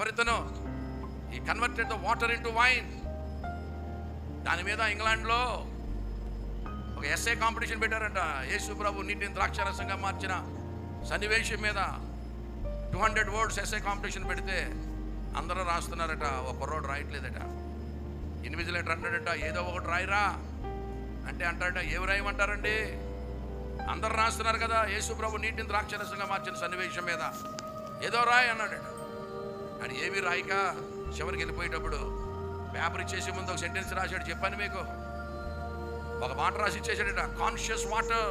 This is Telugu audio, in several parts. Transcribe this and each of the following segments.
ఎవరితోనో ఈ converted the water into wine. దాని మీద ఇంగ్లాండ్లో ఒక ఎస్ఏ కాంపిటీషన్ పెట్టారంట. యేసు ప్రభు నీటిని ద్రాక్షారసంగా మార్చిన సన్నివేశం మీద 200 words ఎస్ఏ కాంపిటీషన్ పెడితే అందరూ రాస్తున్నారట. ఒక కుర్రోడు రాయట్లేదట. ఇన్విజిలేటర్ అంటాడట, ఏదో ఒకటి రాయిరా అంటే అంటాడట, ఏమి రాయమంటారండి, అందరు రాస్తున్నారు కదా యేసు ప్రభు నీటిని ద్రాక్షరసంగా మార్చిన సన్నివేశం మీద, ఏదో రాయి అన్నాడట. అని ఏమి రాయిక చివరికి వెళ్ళిపోయేటప్పుడు పేపర్ ఇచ్చేసే ముందు ఒక సెంటెన్స్ రాశాడు. చెప్పాను మీకు, ఒక మాట రాసి ఇచ్చేసాడట. Conscious water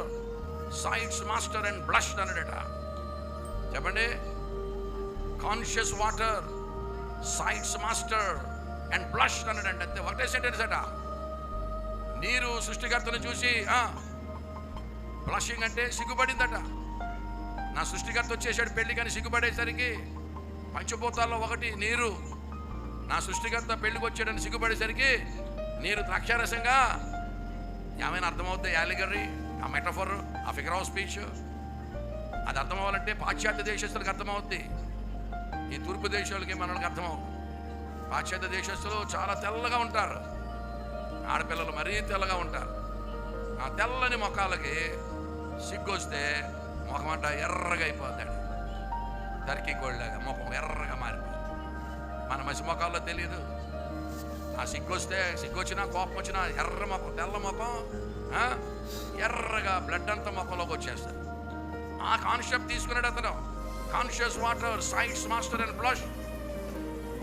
sides master and blushed అన్నాడట. చెప్పండి, conscious water sides master and blushed అన్నాడంటే. అంతే, ఒకటే సెంటెన్స్ అట. నీరు సృష్టికర్తను చూసి బ్లషింగ్ అంటే సిగ్గుపడిందట. నా సృష్టికర్త వచ్చేసాడు పెళ్లి కానీ సిగ్గుపడేసరికి పంచభూతాల్లో ఒకటి నీరు. నా సృష్టికర్త పెళ్లికి వచ్చాడని సిగ్గుపడేసరికి నీరు ద్రాక్షారసంగా. ఏమైనా అర్థమవుద్ది? యాలిగరీ, ఆ మెటఫర్, ఆ ఫిగర్ ఆఫ్ స్పీచ్ అది అర్థం అవ్వాలంటే పాశ్చాత్య దేశస్తులకు అర్థమవుద్ది. ఈ తూర్పు దేశాలకి మనకి అర్థమవుతుంది. పాశ్చాత్య దేశస్తులు చాలా తెల్లగా ఉంటారు, ఆడపిల్లలు మరీ తెల్లగా ఉంటారు. ఆ తెల్లని మొఖాలకి సిగ్గొస్తే ముఖం అంట ఎర్రగా అయిపోతాడు, దరికి గోళ్ళగా ముఖం ఎర్రగా మారిపోతుంది. మన మసి ముఖాల్లో తెలియదు. ఆ సిగ్గొచ్చినా కోపం వచ్చినా ఎర్ర ముఖం, తెల్ల ముఖం ఎర్రగా బ్లడ్ అంతా ముఖంలోకి వచ్చేస్తారు. ఆ కాన్సెప్ట్ తీసుకున్నాడు అతను. Conscious water sides master and blush.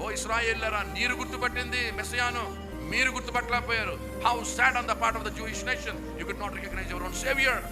ఓ ఇశ్రాయేలురా, నీరు గుర్తుపట్టింది మెస్సియాను, మీరు గుర్తుపట్టలేకపోయారు. How sad on the part of the Jewish nation, you could not recognise your own saviour.